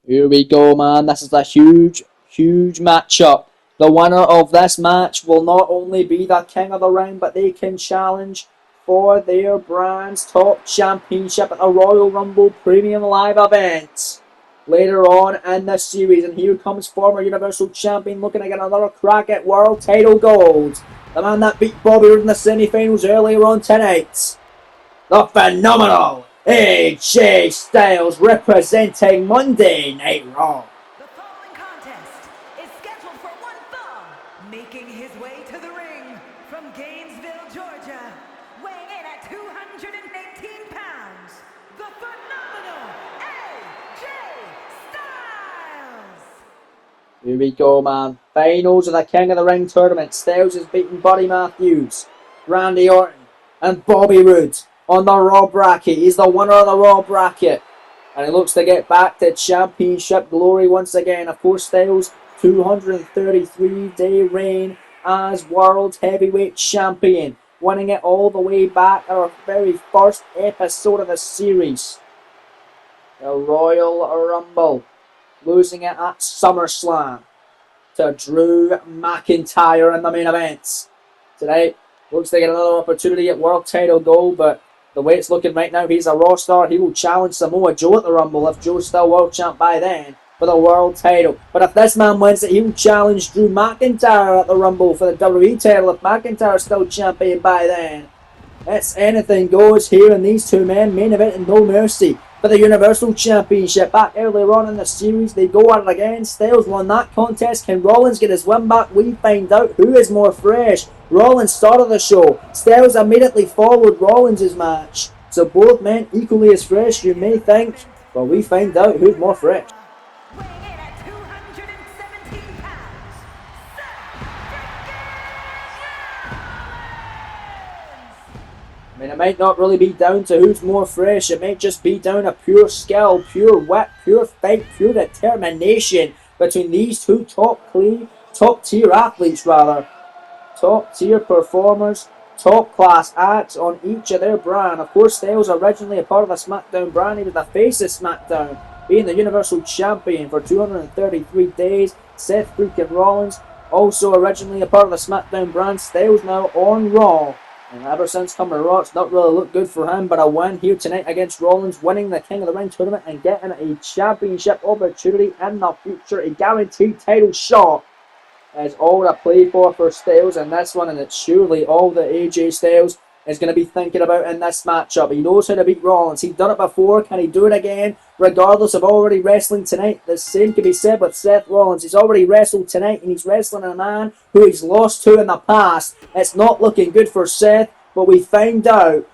Here we go, man. This is a huge matchup. The winner of this match will not only be the King of the Ring, but they can challenge for their brand's top championship at the Royal Rumble Premium Live event later on in the series. And here comes former Universal Champion looking to get another crack at World Title Gold. The man that beat Bobby Roode in the semi-finals earlier on tonight. The phenomenal AJ Styles representing Monday Night Raw. The following contest is scheduled for one fall, making his way to the ring from Gainesville, Georgia, weighing in at 218 pounds, the phenomenal AJ Styles. Here we go, man. Finals of the King of the Ring tournament. Styles has beaten Buddy Matthews, Randy Orton, and Bobby Roode on the Raw bracket. He's the winner of the Raw bracket. And he looks to get back to championship glory once again. Of course, Styles' 233-day reign as World Heavyweight Champion. Winning it all the way back at our very first episode of the series. The Royal Rumble. Losing it at SummerSlam to Drew McIntyre in the main event. Tonight, looks to get another opportunity at World Title Gold, but the way it's looking right now, he's a Raw star. He will challenge Samoa Joe at the Rumble if Joe's still World Champ by then for the World Title. But if this man wins it, he will challenge Drew McIntyre at the Rumble for the WWE title if McIntyre's still champion by then. It's anything goes here, and these two men main event and no mercy for the Universal Championship. Back earlier on in the series, they go at it again. Styles won that contest. Can Rollins get his win back? We find out who is more fresh. Rollins started the show. Styles immediately followed Rollins' match. So both men equally as fresh, you may think, but we find out who's more fresh. Weighing in at 217 pounds, I mean, it might not really be down to who's more fresh. It might just be down to pure skill, pure wit, pure fight, pure determination between these two top-tier athletes, rather. Top-tier performers, top-class acts on each of their brand. Of course, Styles originally a part of the Smackdown brand. He was the face of Smackdown, being the Universal Champion for 233 days. Seth freaking Rollins, also originally a part of the Smackdown brand. Styles now on Raw. And ever since coming to Raw, it's not really looked good for him, but a win here tonight against Rollins, winning the King of the Ring tournament and getting a championship opportunity in the future, a guaranteed title shot, is all to play for Styles in this one, and it's surely all that AJ Styles is going to be thinking about in this matchup. He knows how to beat Rollins. He's done it before. Can he do it again? Regardless of already wrestling tonight, the same can be said with Seth Rollins. He's already wrestled tonight, and he's wrestling a man who he's lost to in the past. It's not looking good for Seth, but we find out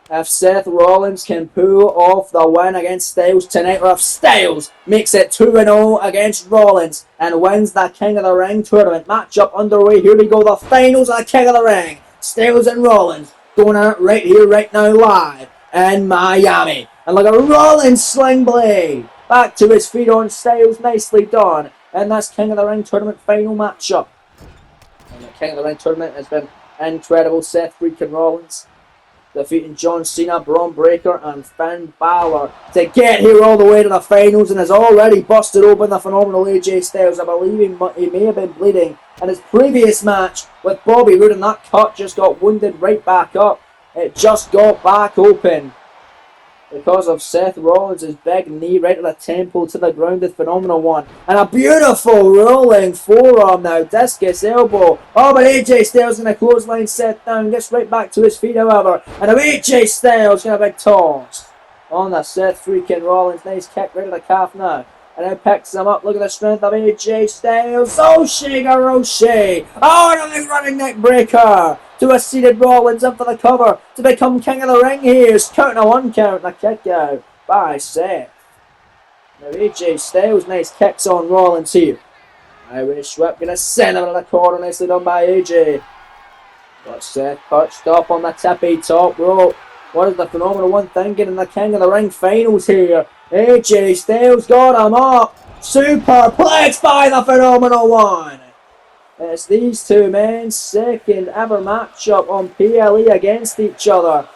if Seth Rollins can pull off the win against Styles tonight, or if Styles makes it 2-0 against Rollins and wins the King of the Ring tournament. Matchup underway. Here we go. The finals of the King of the Ring. Styles and Rollins going at it right here, right now, live in Miami. And look at Rollins sling blade. Back to his feet on Styles. Nicely done. And this King of the Ring tournament final matchup. And the King of the Ring tournament has been incredible. Seth freaking Rollins defeating John Cena, Braun Breaker, and Finn Balor to get here all the way to the finals, and has already busted open the phenomenal AJ Styles. I believe he may have been bleeding in his previous match with Bobby Roode, and that cut just got wounded right back up. It just got back open because of Seth Rollins' big knee right to the temple, to the ground, the phenomenal one. And a beautiful rolling forearm now, discus elbow. Oh, but AJ Styles going to clothesline Seth down, gets right back to his feet, however. And now AJ Styles going to big toss on the Seth freaking Rollins. Nice kick right to the calf now. And then picks him up. Look at the strength of AJ Styles. Oh, Shigeru. Oh, and a big running neck breaker to a seated Rollins up for the cover to become King of the Ring here. Counting a 1 count and a kick out by Seth. Now AJ Styles, nice kicks on Rollins here. Irish whip, gonna send him to the corner. Nicely done by AJ. But Seth perched up on the tippy top rope. What is the phenomenal one thinking in the King of the Ring finals here? AJ Styles got him up. Superplex by the phenomenal one. It's these two men's second ever matchup on PLE against each other.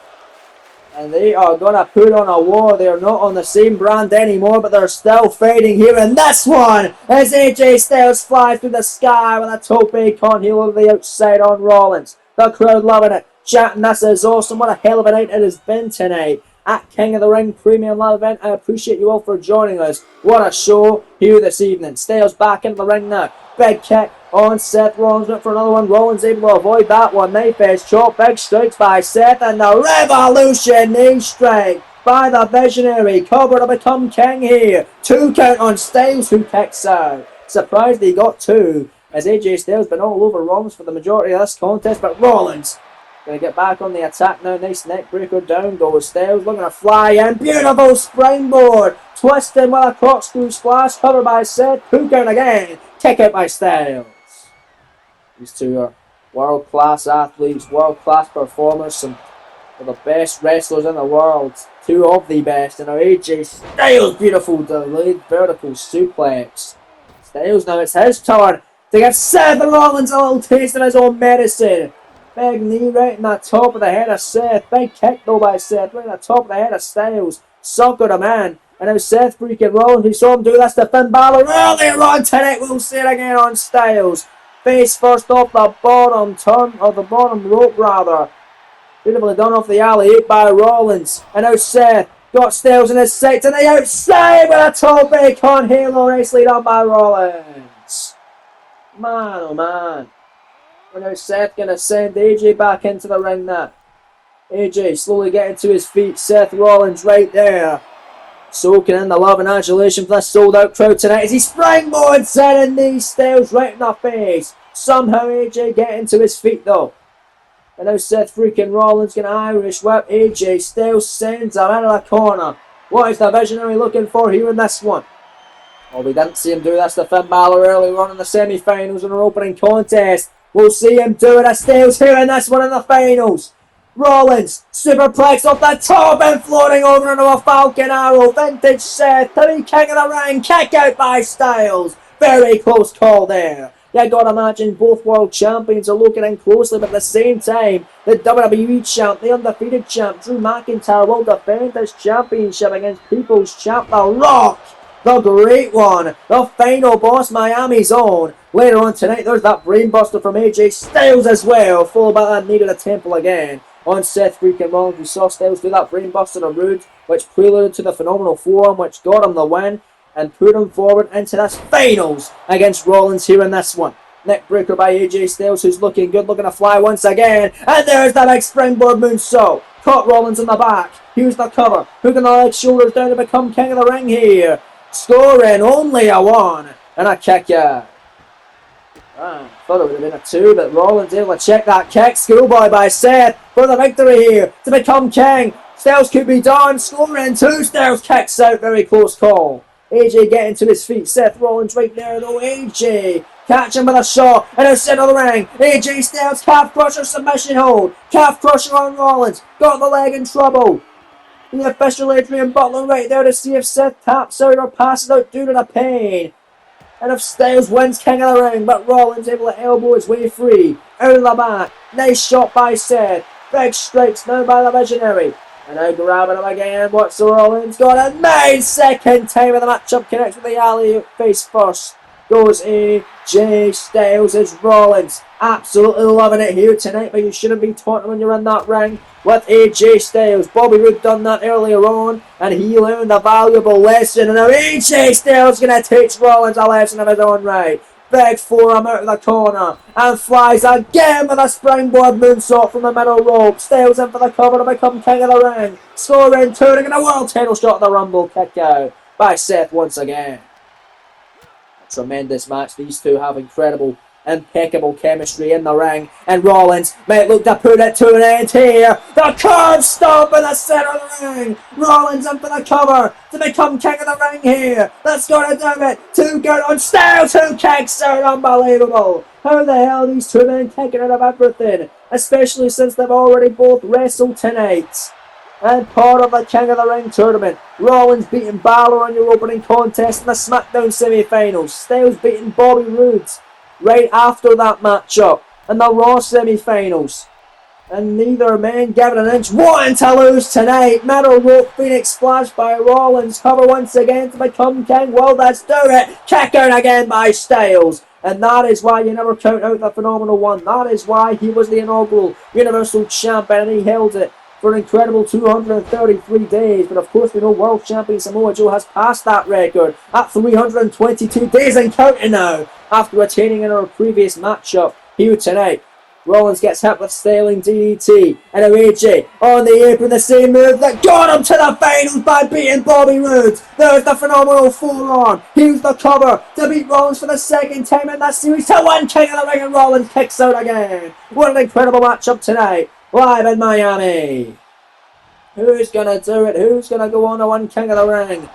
And they are going to put on a war. They're not on the same brand anymore, but they're still fighting here in this one. As AJ Styles flies through the sky with a tope con heel over the outside on Rollins. The crowd loving it. Chatting, this is awesome. What a hell of a night it has been tonight. At King of the Ring Premium Live event. I appreciate you all for joining us. What a show here this evening. Styles back into the ring now. Big kick on Seth Rollins. Went for another one. Rollins able to avoid that one. Knife edge chop. Big strikes by Seth. And the Revolution knee strike by the Visionary. Cover to become king here. 2 count on Styles, who kicks out. Surprised he got 2. As AJ Styles been all over Rollins for the majority of this contest. But Rollins going to get back on the attack now. Nice neck breaker. Down goes Styles. Looking to fly in. Beautiful springboard. Twisting with a corkscrew splash. Covered by Seth. 2 count again. Kick out by Styles. These two are world-class athletes. World-class performers. Some of the best wrestlers in the world. 2 of the best. And now AJ Styles. Beautiful delayed vertical suplex. Styles now. It's his turn to give Seth Rollins a little taste of his own medicine. Big knee right in the top of the head of Seth. Big kick though by Seth. Right in the top of the head of Styles. Suckered him in. And now Seth freaking Rollins. We saw him do this to Finn Balor earlier on tonight. We'll see it again on Styles. Face first off the bottom turn. Or the bottom rope rather. Beautifully done off the alley-oop by Rollins. And now Seth got Styles in his sights. And the outside with a tope con halo. Nicely done by Rollins. Man oh man. And now Seth going to send AJ back into the ring now. AJ slowly getting to his feet. Seth Rollins right there. Soaking in the love and adulation for this sold out crowd tonight as he springboards sending these Styles right in the face. Somehow AJ getting to his feet though. And now Seth freaking Rollins going to Irish whip AJ. Styles sends him out of the corner. What is the Visionary looking for here in this one? Well, we didn't see him do this to Finn Balor earlier on in the semi-finals in our opening contest. We'll see him do it to Styles here in this one in the finals. Rollins, superplex off the top and floating over into a Falcon Arrow. Vintage Seth to be king of the ring. Kick out by Styles. Very close call there. You gotta imagine both world champions are looking in closely, but at the same time, the WWE champ, the undefeated champ, Drew McIntyre, will defend his championship against People's Champ, The Rock. The great one, the final boss, Miami's own. Later on tonight, there's that brainbuster from AJ Styles as well, followed by that knee to the temple again. On Seth freaking Rollins, we saw Styles do that brainbuster to Rude, which preluded to the phenomenal forearm, which got him the win, and put him forward into this finals against Rollins here in this one. Neck breaker by AJ Styles, who's looking good, looking to fly once again. And there's the big springboard moonsault. Caught Rollins in the back. Here's the cover. Hooking the legs, shoulders down to become king of the ring here. Scoring only a 1 and a kick out. Thought it would have been a 2, but Rollins able to check that kick. Schoolboy by Seth for the victory here to become king. Styles could be done. Scoring 2. Styles kicks out. Very close call. AJ getting to his feet. Seth Rollins right there though. AJ catch him with a shot and out center of the ring. AJ Styles calf crusher submission hold. Calf crusher on Rollins. Got the leg in trouble. The official Adrian Butler right there to see if Seth taps out or passes out due to the pain. And if Styles wins king of the ring, but Rollins able to elbow his way free. Out of the back. Nice shot by Seth. Big strikes now by the Visionary. And now grabbing him again. What's Rollins got a 9-second time of the matchup. Connects with the alley face first. Goes AJ Styles as Rollins. Absolutely loving it here tonight, but you shouldn't be taunting when you're in that ring with AJ Styles. Bobby Roode done that earlier on, and he learned a valuable lesson. And now AJ Styles going to teach Rollins a lesson of his own right. Big forearm out of the corner, and flies again with a springboard moonsault from the middle rope. Styles in for the cover to become king of the ring. Scoring 2 and a world title shot of the Rumble. Kick out by Seth once again. Tremendous match. These two have incredible, impeccable chemistry in the ring, and Rollins might look to put it to an end here. The curb stomp in the center of the ring. Rollins in for the cover to become king of the ring here. That's gonna do it. 2 count on Styles, who kicks out. Unbelievable. How the hell are these two men kicking out of everything, especially since they've already both wrestled tonight? And part of the King of the Ring tournament. Rollins beating Balor on your opening contest in the Smackdown semi-finals. Styles beating Bobby Roode right after that matchup in the Raw semi-finals. And neither man gave it an inch. One to lose tonight. Middle rope Phoenix splash by Rollins. Cover once again to become king. Will this do it? Kick out again by Styles. And that is why you never count out the Phenomenal One. That is why he was the inaugural Universal Champion, and he held it for an incredible 233 days. But of course we know World Champion Samoa Joe has passed that record at 322 days and counting now, after retaining in our previous matchup here tonight. Rollins gets hit with Sterling DDT, and AJ on the apron, the same move that got him to the finals by beating Bobby Roode. There's the Phenomenal forearm. Here's the cover to beat Rollins for the second time in that series to win King of the Ring, and Rollins kicks out again. What an incredible matchup tonight, live in Miami. Who's gonna do it? Who's gonna go on to win King of the Ring?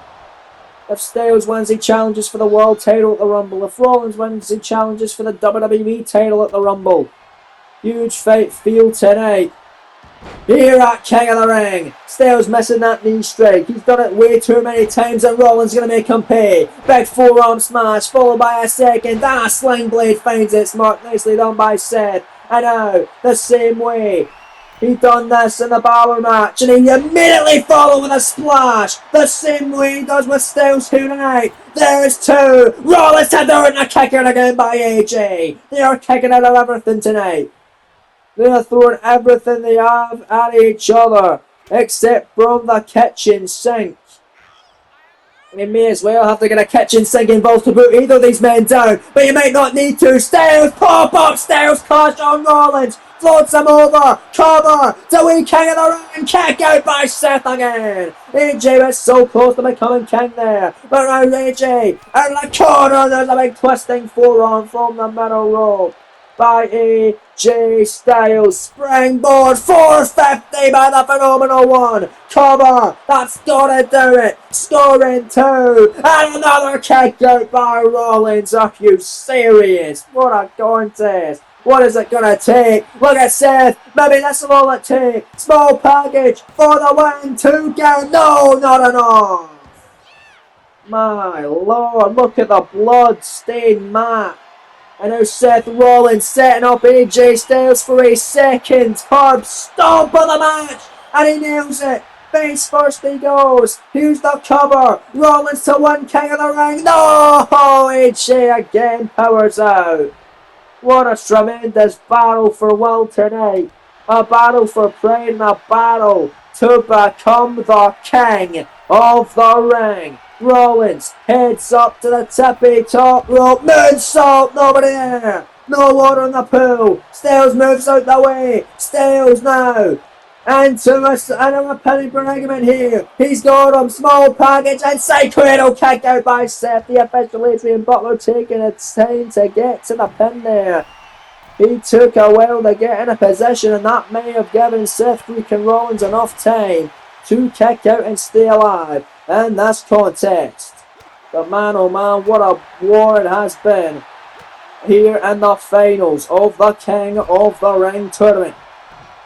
If Styles wins, he challenges for the World title at the Rumble. If Rollins wins, he challenges for the WWE title at the Rumble. Huge fight field tonight here at King of the Ring. Styles missing that knee strike. He's done it way too many times, and Rollins going to make him pay. Big forearm smash followed by a second. A sling blade finds its mark. Nicely done by Seth. And now the same way he done this in the Balor match, and he immediately followed with a splash. The same way he does with Styles here tonight. There's two. Rollins to do it, and a kick out again by AJ. They are kicking out of everything tonight. They're throwing everything they have at each other, except from the kitchen sink. And you may as well have to get a kitchen sink involved to put either of these men down, but you might not need to. Styles, pop up, Styles, clutch on Rollins, floats him over, cover, to win King of the Ring, kick out by Seth again. AJ was so close to becoming king there, but now AJ, in the corner, there's a big twisting forearm from the middle rope by AJ Styles. Springboard 450 by the Phenomenal One. Cover. That's gotta do it. Scoring two. And another kick out by Rollins. Are you serious? What a contest. What is it gonna take? Look at Seth. Maybe this is all it takes. Small package for the win. 2 count. No, not enough. My lord, look at the blood-stained mat. And now Seth Rollins setting up AJ Styles for a second curb stomp of the match. And he nails it. Face first he goes. Here's the cover. Rollins to win King of the Ring. No! AJ again powers out. What a tremendous battle for will tonight. A battle for pride and a battle to become the King of the Ring. Rollins heads up to the tippy top rope. Moonsault, nobody there. No water in the pool. Styles moves out the way. Styles now into a penny predicament here. He's got him. Small package and Cradle kick out by Seth. The official Adrian Butler taking its time to get to the pin there. He took a while to get in a position, and that may have given Seth freaking Rollins enough time to kick out and stay alive in this contest. But man, oh man, what a war it has been here in the finals of the King of the Ring tournament.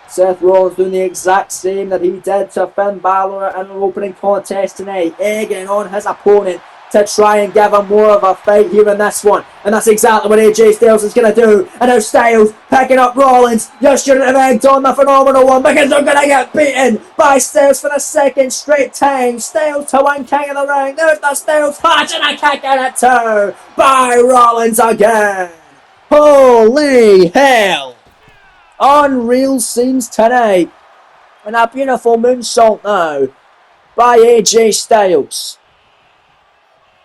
Seth Rollins doing the exact same that he did to Finn Balor in an opening contest tonight, egging on his opponent to try and give him more of a fight here in this one. And that's exactly what AJ Styles is going to do. And now Styles picking up Rollins. You shouldn't have egged on the Phenomenal One because they're going to get beaten by Styles for the second straight time. Styles to win King of the Ring. There's the Styles clutch and a kick in it too by Rollins again. Holy hell. Unreal scenes tonight. And a beautiful moonsault now by AJ Styles.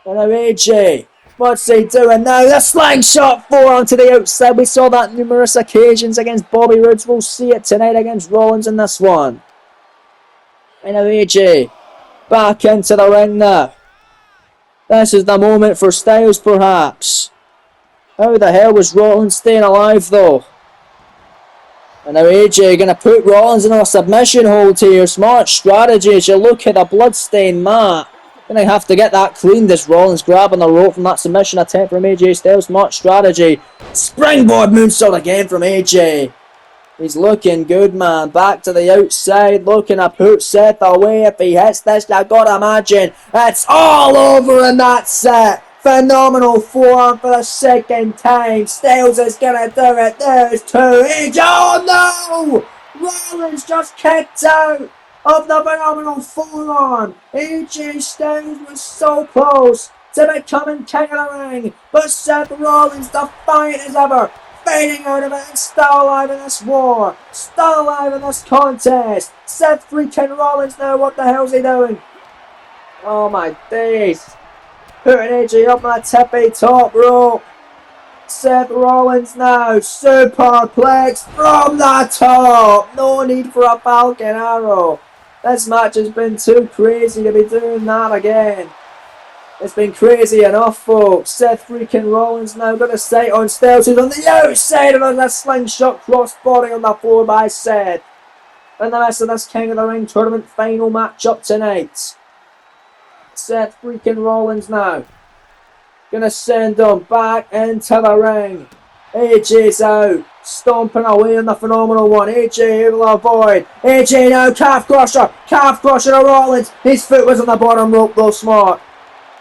And now AJ, what's he doing now? The slingshot forearm to the outside. We saw that numerous occasions against Bobby Roode. We'll see it tonight against Rollins in this one. And now AJ, back into the ring now. This is the moment for Styles perhaps. How the hell was Rollins staying alive though? And now AJ going to put Rollins in a submission hold here. Smart strategy as you look at the bloodstained mat. Going to have to get that cleaned as Rollins grabbing the rope from that submission attempt from AJ Styles. Smart strategy. Springboard moonsault again from AJ. He's looking good, man. Back to the outside. Looking to put Seth away. If he hits this, I gotta imagine it's all over in that set. Phenomenal forearm for the second time. Styles is gonna do it. There's two. AJ. Oh no! Rollins just kicked out of the phenomenal forearm. AJ Styles was so close to becoming king of the ring, but Seth Rollins, defiant as ever, fading out of it and still alive in this war, still alive in this contest. Seth freaking Rollins now, what the hell's he doing? Oh my days. Putting AJ up on the tippy top rope. Seth Rollins now, superplex from the top. No need for a Falcon Arrow. This match has been too crazy to be doing that again. It's been crazy enough, folks. Seth freaking Rollins now got a sight on Styles, who's on the outside, and there's a slingshot crossbody on the floor by Seth. And the rest of this King of the Ring tournament final matchup tonight. Seth freaking Rollins now gonna send him back into the ring. AJ's out, stomping away on the phenomenal one. AJ able to avoid. AJ now, calf crusher to Rollins. His foot was on the bottom rope though, smart.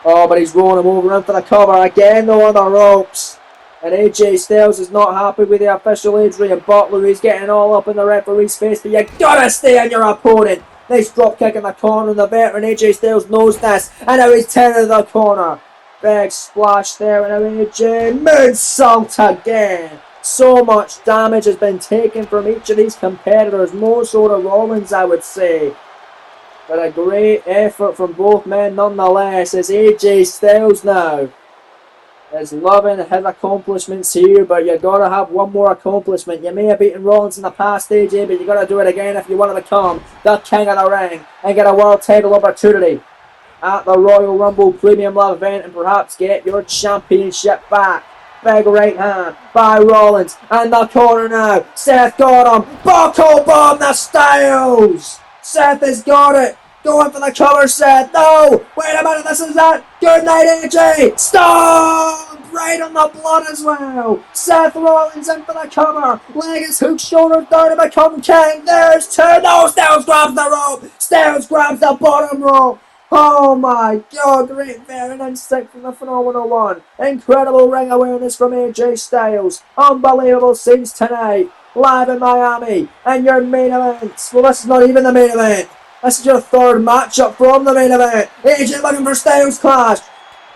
Oh, but he's rolling him over in for the cover again though on the ropes. And AJ Styles is not happy with the official Adrian Butler. He's getting all up in the referee's face, but you gotta stay on your opponent. Nice drop kick in the corner, and the veteran AJ Styles knows this. And now he's turning the corner. Big splash there, and now AJ moonsault again. So much damage has been taken from each of these competitors, more so to Rollins, I would say. But a great effort from both men nonetheless, as AJ Styles now is loving his accomplishments here, but you gotta have one more accomplishment. You may have beaten Rollins in the past, AJ, but you gotta do it again if you want to become the King of the Ring and get a world title opportunity at the Royal Rumble Premium Live event, and perhaps get your championship back. Big right hand by Rollins, and the corner now. Seth got him. Buckle bomb the Styles. Seth has got it. Going for the cover, Seth. No! Wait a minute, this is it. Good night, AJ. Stop! Right on the blood as well. Seth Rollins in for the cover. Leg is hook, shoulder down to become king. There's two. No, Styles grabs the rope. Styles grabs the bottom rope. Oh my god, great veteran instinct from the phenomenal one. Incredible ring awareness from AJ Styles. Unbelievable scenes tonight. Live in Miami. And your main event. Well, this is not even the main event. This is your third matchup from the main event. AJ looking for Styles clash.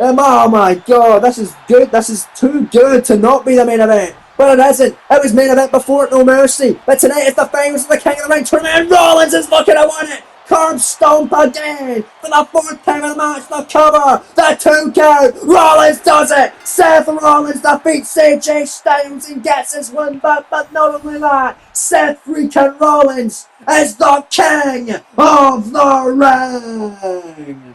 Oh my god, this is good. This is too good to not be the main event. But it isn't. It was main event before at No Mercy. But tonight it's the finals of the King of the Ring tournament. And Rollins is looking to win it. Curb stomp again for the fourth time in the match. The cover, the 2 count. Rollins does it. Seth Rollins defeats AJ Styles and gets his win back. But not only that, Seth freaking Rollins is the king of the ring.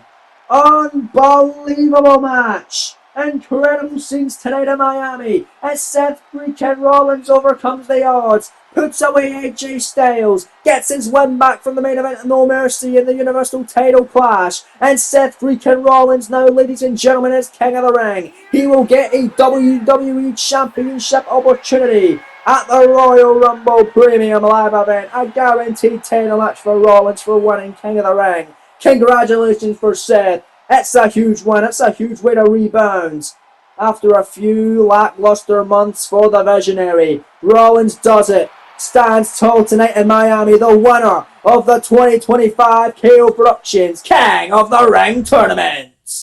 Unbelievable match. Incredible scenes tonight in Miami as Seth freaking Rollins overcomes the odds, puts away AJ Styles, gets his win back from the main event of No Mercy in the Universal title clash, and Seth freaking Rollins now, ladies and gentlemen, is King of the Ring. He will get a WWE Championship opportunity at the Royal Rumble Premium Live event. A guaranteed title match for Rollins for winning King of the Ring. Congratulations for Seth. It's a huge win. It's a huge way to rebound. After a few lackluster months for the Visionary, Rollins does it. Stands tall tonight in Miami, the winner of the 2025 KO Productions King of the Ring Tournament.